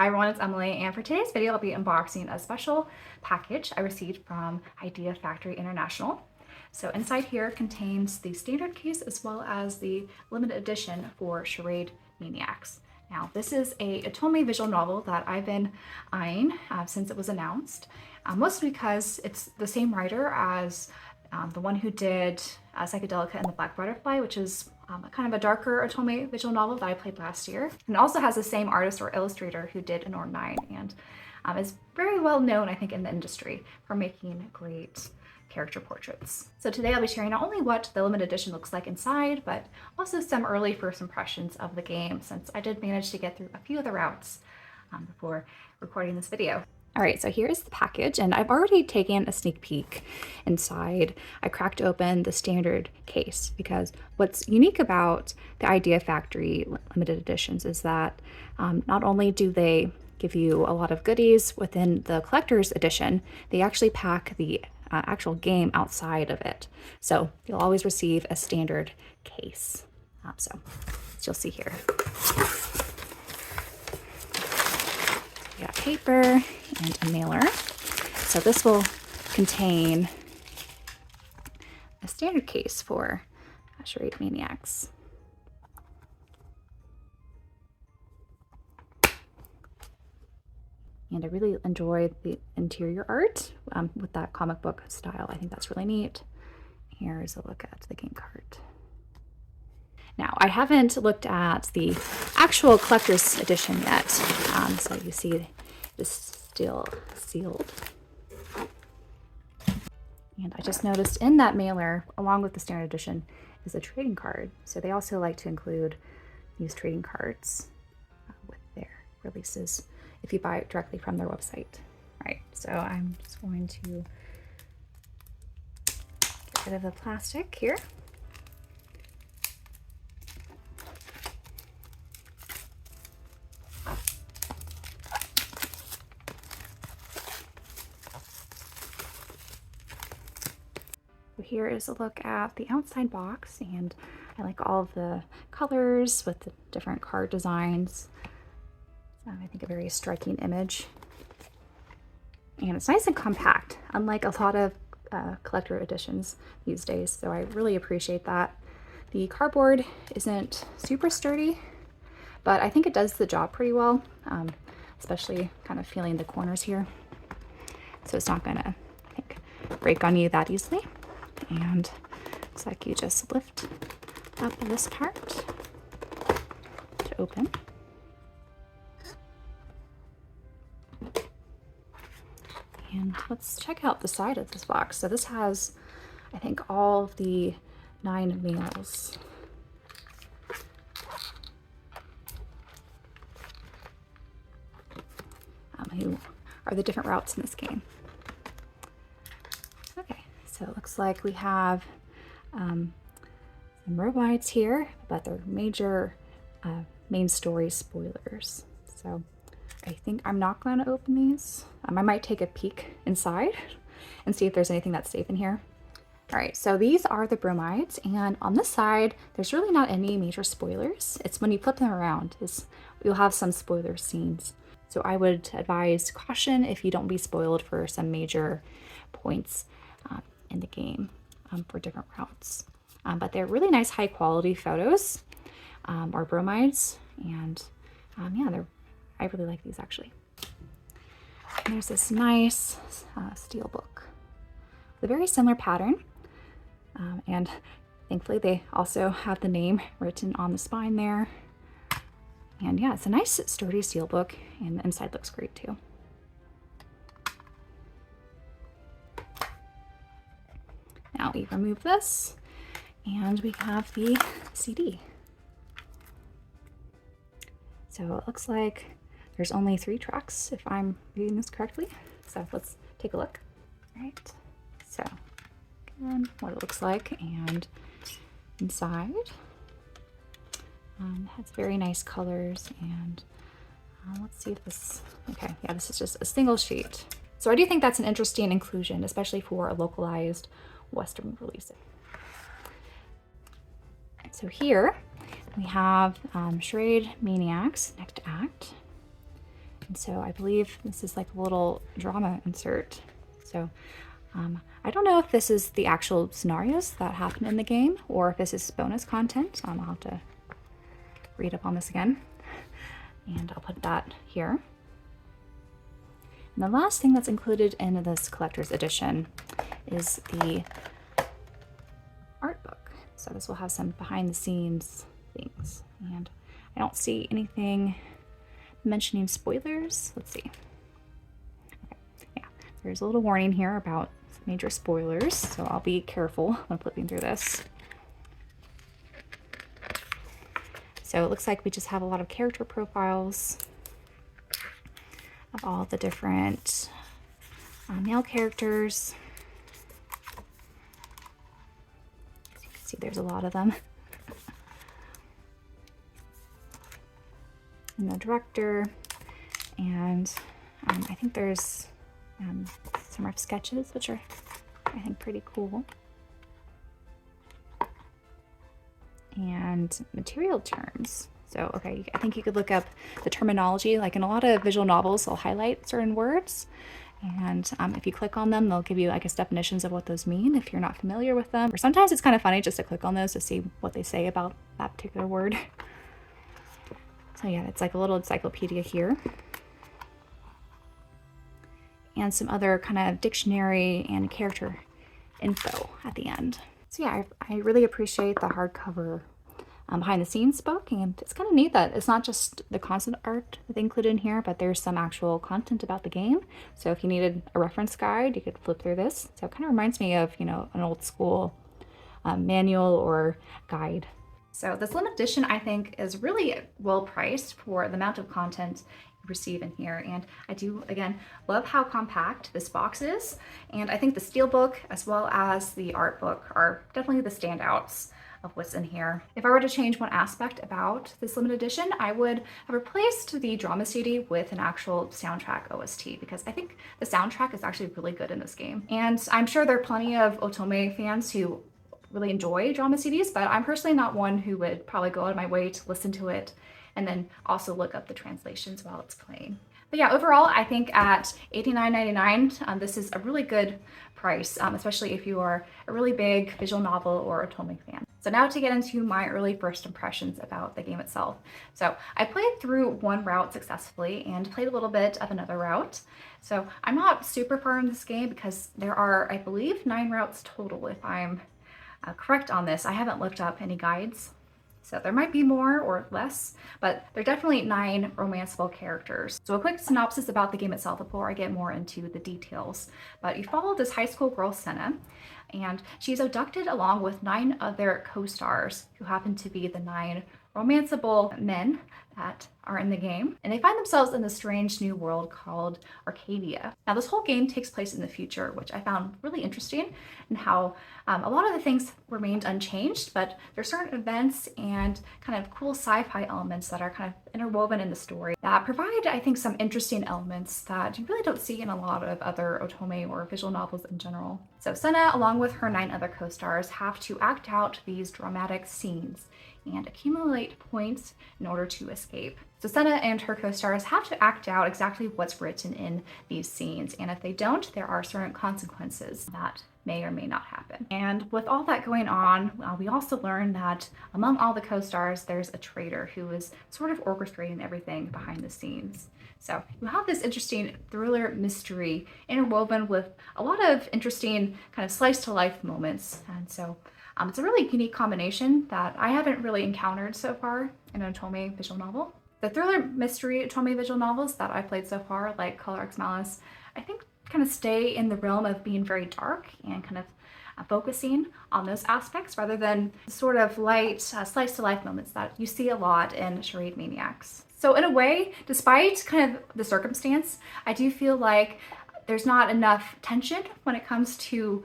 Hi everyone, it's Emily, and for today's video I'll be unboxing a special package I received from Idea Factory International. So inside here contains the standard case as well as the limited edition for Charade Maniacs. Now this is a Otome visual novel that I've been eyeing since it was announced, mostly because it's the same writer as the one who did Psychedelica and the Black Butterfly, which is kind of a darker Otome visual novel that I played last year. And it also has the same artist or illustrator who did Anor 9 and is very well known, I think, in the industry for making great character portraits. So today I'll be sharing not only what the limited edition looks like inside, but also some early first impressions of the game, since I did manage to get through a few of the routes before recording this video. All right, so here's the package, and I've already taken a sneak peek inside. I cracked open the standard case because what's unique about the Idea Factory limited editions is that not only do they give you a lot of goodies within the collector's edition, they actually pack the actual game outside of it. So you'll always receive a standard case. So as you'll see here. We got paper and a mailer. So this will contain a standard case for Charade Maniacs. And I really enjoyed the interior art with that comic book style. I think that's really neat. Here's a look at the game cart. Now, I haven't looked at the actual collector's edition yet, so you see this still sealed. And I just noticed in that mailer, along with the standard edition, is a trading card. So they also like to include these trading cards with their releases if you buy it directly from their website. All right, so I'm just going to get rid of the plastic here. Here is a look at the outside box, and I like all of the colors with the different card designs. I think a very striking image. And it's nice and compact, unlike a lot of collector editions these days, so I really appreciate that. The cardboard isn't super sturdy, but I think it does the job pretty well, especially kind of feeling the corners here. So it's not gonna, I think, break on you that easily. And looks like you just lift up this part to open. And let's check out the side of this box. So this has, I think, all of the 9 males. Who are the different routes in this game. Okay, so it looks like we have some robots here, but they're major main story spoilers. So I think I'm not going to open these. I might take a peek inside and see if there's anything that's safe in here. All right, so these are the bromides, and on this side, there's really not any major spoilers. It's when you flip them around, you'll have some spoiler scenes. So I would advise caution if you don't be spoiled for some major points in the game for different routes. But they're really nice high quality photos or bromides, and yeah, I really like these actually. And there's this nice steel book with a very similar pattern, and thankfully they also have the name written on the spine there. And yeah, it's a nice sturdy steel book, and the inside looks great too. Now we remove this, and we have the CD. So it looks like there's only 3 tracks, if I'm reading this correctly. So let's take a look. All right, so again, what it looks like, and inside. Has very nice colors, and let's see if this, okay, yeah, this is just a single sheet. So I do think that's an interesting inclusion, especially for a localized Western release. So here we have Charade Maniacs, next act. And so I believe this is like a little drama insert. So I don't know if this is the actual scenarios that happen in the game or if this is bonus content. I'll have to read up on this again. And I'll put that here. And the last thing that's included in this collector's edition is the art book. So this will have some behind the scenes things. And I don't see anything mentioning spoilers. Let's see. Okay. Yeah, there's a little warning here about major spoilers, so I'll be careful when flipping through this. So it looks like we just have a lot of character profiles of all the different male characters. As you can see, there's a lot of them. And the director, and I think there's some rough sketches, which are, I think, pretty cool. And material terms. So, okay, I think you could look up the terminology. Like in a lot of visual novels, they'll highlight certain words. And if you click on them, they'll give you, I guess, definitions of what those mean if you're not familiar with them. Or sometimes it's kind of funny just to click on those to see what they say about that particular word. So yeah, it's like a little encyclopedia here. And some other kind of dictionary and character info at the end. So yeah, I really appreciate the hardcover behind the scenes book, and it's kind of neat that it's not just the concept art that they included in here, but there's some actual content about the game. So if you needed a reference guide, you could flip through this. So it kind of reminds me of, you know, an old school manual or guide. So this limited edition, I think, is really well priced for the amount of content you receive in here. And I do, again, love how compact this box is. And I think the steelbook as well as the art book are definitely the standouts of what's in here. If I were to change one aspect about this limited edition, I would have replaced the drama CD with an actual soundtrack OST, because I think the soundtrack is actually really good in this game. And I'm sure there are plenty of Otome fans who really enjoy drama CDs, but I'm personally not one who would probably go out of my way to listen to it and then also look up the translations while it's playing. But yeah, overall, I think at $89.99, this is a really good price, especially if you are a really big visual novel or Otome fan. So now to get into my early first impressions about the game itself. So I played through one route successfully and played a little bit of another route. So I'm not super far in this game because there are, I believe, 9 routes total if I'm correct on this. I haven't looked up any guides, so there might be more or less, but there are definitely 9 romanceable characters. So a quick synopsis about the game itself before I get more into the details. But you follow this high school girl, Senna, and she's abducted along with 9 other co-stars who happen to be the 9 romanceable men that are in the game, and they find themselves in this strange new world called Arcadia. Now this whole game takes place in the future, which I found really interesting, and how a lot of the things remained unchanged, but there's certain events and kind of cool sci-fi elements that are kind of interwoven in the story that provide, I think, some interesting elements that you really don't see in a lot of other Otome or visual novels in general. So Senna, along with her 9 other co-stars, have to act out these dramatic scenes and accumulate points in order to escape. So Senna and her co-stars have to act out exactly what's written in these scenes, and if they don't, there are certain consequences that may or may not happen. And with all that going on, we also learn that among all the co-stars, there's a traitor who is sort of orchestrating everything behind the scenes. So you have this interesting thriller mystery interwoven with a lot of interesting kind of slice-to-life moments, and so it's a really unique combination that I haven't really encountered so far in an Otome visual novel. The thriller mystery Otome visual novels that I've played so far, like Color X Malice, I think kind of stay in the realm of being very dark and kind of focusing on those aspects rather than sort of light slice-to-life moments that you see a lot in Charade Maniacs. So in a way, despite kind of the circumstance, I do feel like there's not enough tension when it comes to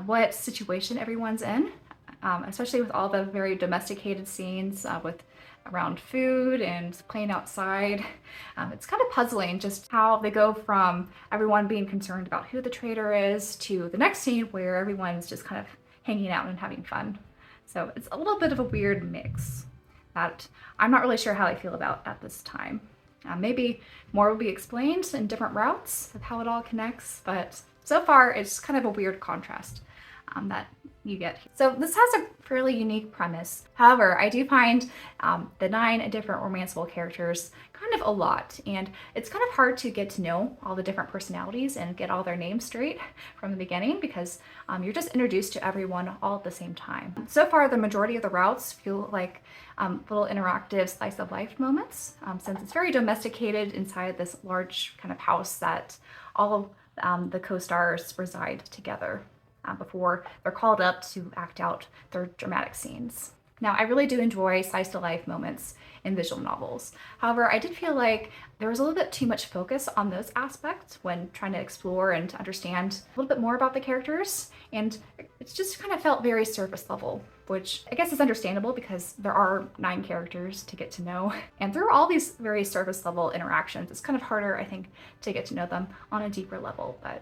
what situation everyone's in, especially with all the very domesticated scenes with around food and playing outside. It's kind of puzzling just how they go from everyone being concerned about who the traitor is to the next scene where everyone's just kind of hanging out and having fun. So it's a little bit of a weird mix that I'm not really sure how I feel about at this time. Maybe more will be explained in different routes of how it all connects, but so far it's kind of a weird contrast that you get. So this has a fairly unique premise. However, I do find the 9 different romanceable characters kind of a lot, and it's kind of hard to get to know all the different personalities and get all their names straight from the beginning, because you're just introduced to everyone all at the same time. So far, the majority of the routes feel like little interactive slice of life moments, since it's very domesticated inside this large kind of house that all of the co-stars reside together before they're called up to act out their dramatic scenes. Now, I really do enjoy slice of life moments in visual novels. However, I did feel like there was a little bit too much focus on those aspects when trying to explore and to understand a little bit more about the characters, and it just kind of felt very surface level, which I guess is understandable because there are 9 characters to get to know, and through all these very surface level interactions, it's kind of harder, I think, to get to know them on a deeper level. But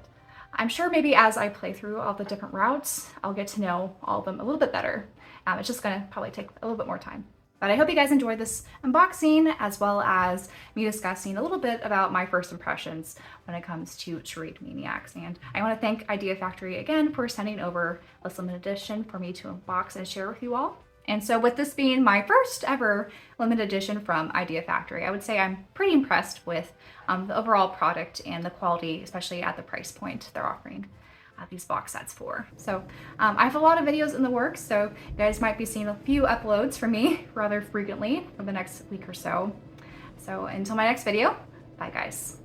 I'm sure maybe as I play through all the different routes, I'll get to know all of them a little bit better. It's just gonna probably take a little bit more time. But I hope you guys enjoyed this unboxing, as well as me discussing a little bit about my first impressions when it comes to Charade Maniacs. And I want to thank Idea Factory again for sending over this limited edition for me to unbox and share with you all. And so with this being my first ever limited edition from Idea Factory, I would say I'm pretty impressed with the overall product and the quality, especially at the price point they're offering these box sets for. So I have a lot of videos in the works, so you guys might be seeing a few uploads from me rather frequently for the next week or so. So until my next video, bye guys.